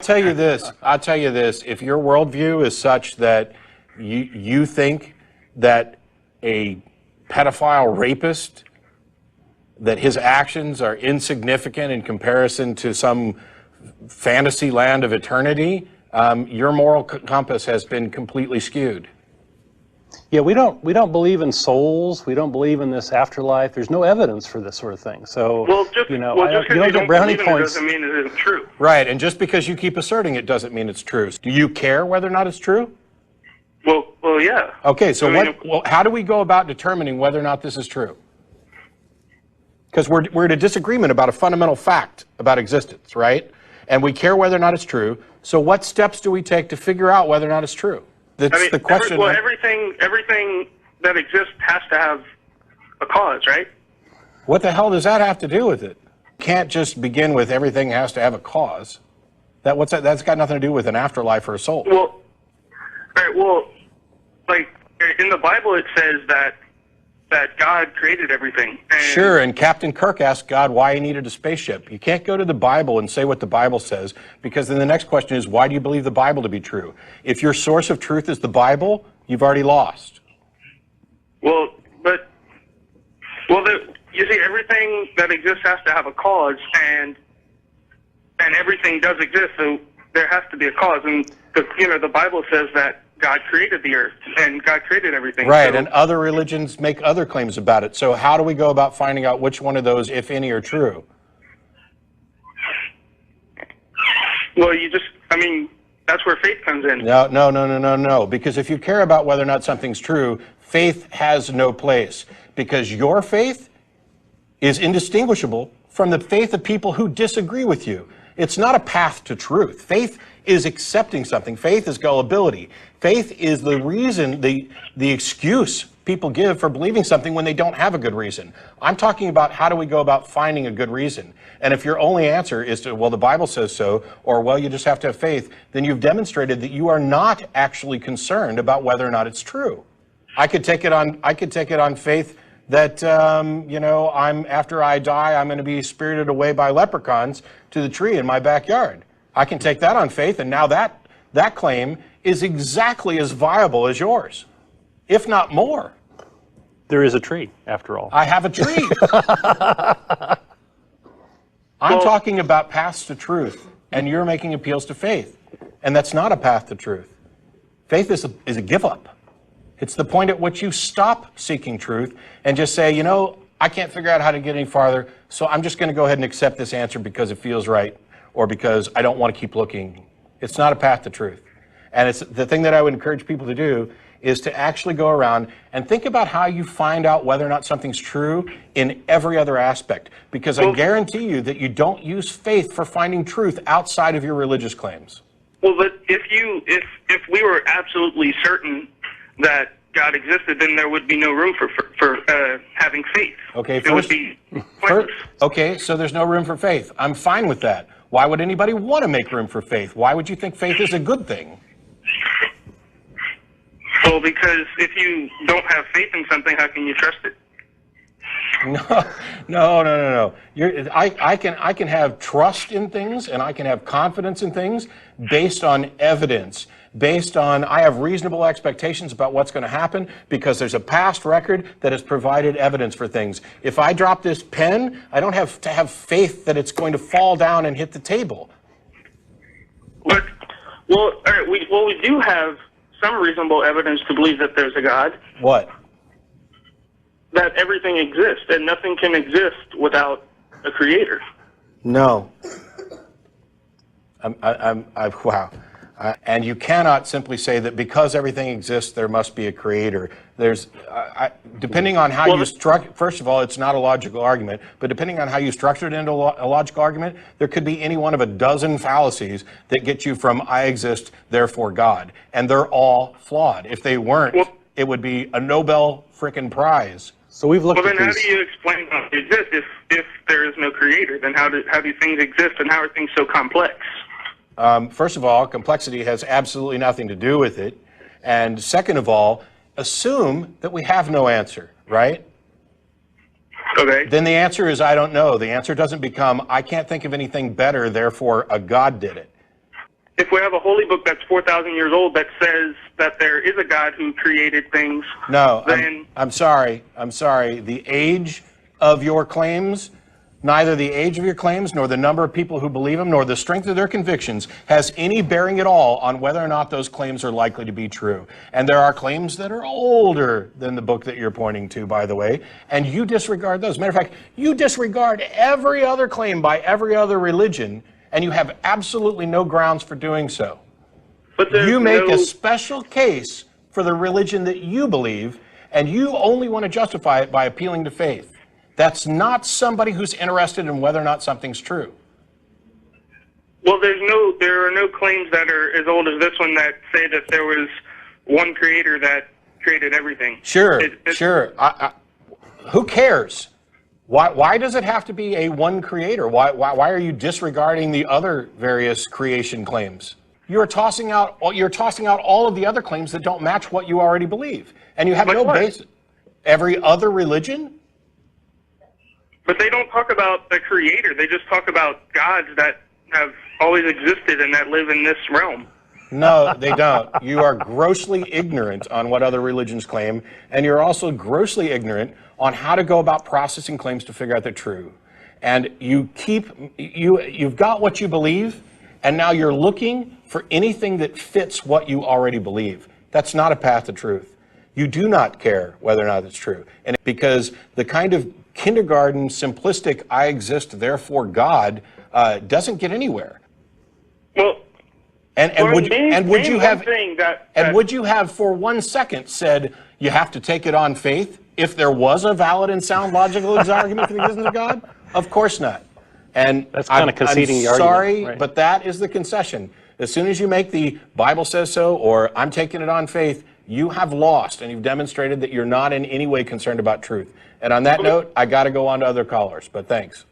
I'll tell you this, if your worldview is such that you think that a pedophile rapist, that his actions are insignificant in comparison to some fantasy land of eternity, your moral compass has been completely skewed. Yeah, we don't believe in souls. We don't believe in this afterlife. There's no evidence for this sort of thing. So, you don't get brownie points. It doesn't mean it isn't true. Right, and just because you keep asserting it doesn't mean it's true. Do you care whether or not it's true? Well, yeah. Okay, so how do we go about determining whether or not this is true? Because we're in a disagreement about a fundamental fact about existence, right? And we care whether or not it's true. So what steps do we take to figure out whether or not it's true? That's the question. Everything that exists has to have a cause, right? What the hell does that have to do with it? You can't just begin with everything has to have a cause. That's got nothing to do with an afterlife or a soul. Well, like in the Bible it says that God created everything. Sure, and Captain Kirk asked God why he needed a spaceship. You can't go to the Bible and say what the Bible says, because then the next question is, why do you believe the Bible to be true? If your source of truth is the Bible, you've already lost. You see, everything that exists has to have a cause, and everything does exist, so there has to be a cause. And the Bible says that God created the earth, and God created everything. Right, and other religions make other claims about it. So how do we go about finding out which one of those, if any, are true? Well, that's where faith comes in. No. Because if you care about whether or not something's true, faith has no place. Because your faith is indistinguishable from the faith of people who disagree with you. It's not a path to truth. Faith is accepting something. Faith is gullibility. Faith is the reason, the excuse people give for believing something when they don't have a good reason. I'm talking about how do we go about finding a good reason. And if your only answer is to, well, the Bible says so, or, well, you just have to have faith, then you've demonstrated that you are not actually concerned about whether or not it's true. I could take it on faith that, after I die, I'm going to be spirited away by leprechauns to the tree in my backyard. I can take that on faith, and now that claim is exactly as viable as yours, if not more. There is a tree, after all. I have a tree. I'm talking about paths to truth, and you're making appeals to faith, and that's not a path to truth. Faith is a give-up. It's the point at which you stop seeking truth and just say, I can't figure out how to get any farther, so I'm just going to go ahead and accept this answer because it feels right, or because I don't want to keep looking. It's not a path to truth. And it's the thing that I would encourage people to do is to actually go around and think about how you find out whether or not something's true in every other aspect. Because I guarantee you that you don't use faith for finding truth outside of your religious claims. Well, but if we were absolutely certain that God existed, then there would be no room for having faith. Okay, it would be pointless. Okay, so there's no room for faith. I'm fine with that. Why would anybody want to make room for faith? Why would you think faith is a good thing? Well, because if you don't have faith in something, how can you trust it? No. I can have trust in things, and I can have confidence in things based on evidence, based on I have reasonable expectations about what's going to happen because there's a past record that has provided evidence for things. If I drop this pen, I don't have to have faith that it's going to fall down and hit the table. But, all right, we do have some reasonable evidence to believe that there's a God. What? That everything exists, and nothing can exist without a creator. No. Wow. And you cannot simply say that because everything exists, there must be a creator. Depending on how you structure, first of all, it's not a logical argument, but depending on how you structure it into a logical argument, there could be any one of a dozen fallacies that get you from I exist, therefore God. And they're all flawed. If they weren't, it would be a Nobel frickin' Prize. So we've looked at these. Well, then how do you explain how they exist if there is no creator? Then how do things exist, and how are things so complex? First of all, complexity has absolutely nothing to do with it. And second of all, assume that we have no answer, right? Okay. Then the answer is I don't know. The answer doesn't become I can't think of anything better, therefore a God did it. if we have a holy book that's 4,000 years old that says that there is a God who created things, no, then I'm sorry. The age of your claims, neither the age of your claims, nor the number of people who believe them, nor the strength of their convictions has any bearing at all on whether or not those claims are likely to be true. And there are claims that are older than the book that you're pointing to, by the way, and you disregard those. Matter of fact, you disregard every other claim by every other religion, and you have absolutely no grounds for doing so. but You make a special case for the religion that you believe, and you only want to justify it by appealing to faith. That's not somebody who's interested in whether or not something's true. Well, there are no claims that are as old as this one that say that there was one creator that created everything. Sure. Who cares? Why does it have to be a one creator? Why are you disregarding the other various creation claims? You're tossing out all of the other claims that don't match what you already believe, and you have no basis. Every other religion. But they don't talk about the creator. They just talk about gods that have always existed and that live in this realm. No, they don't. You are grossly ignorant on what other religions claim, and you're also grossly ignorant on how to go about processing claims to figure out they're true. And you've got what you believe, and now you're looking for anything that fits what you already believe. That's not a path to truth. You do not care whether or not it's true. And because the kind of kindergarten, simplistic, I exist, therefore God, doesn't get anywhere. Well, would you have for 1 second said you have to take it on faith if there was a valid and sound logical argument for the existence of God? Of course not. And that's kind of conceding the argument. Sorry, right? But that is the concession. As soon as you make the Bible says so or I'm taking it on faith, you have lost, and you've demonstrated that you're not in any way concerned about truth. And on that note, I got to go on to other callers, but thanks.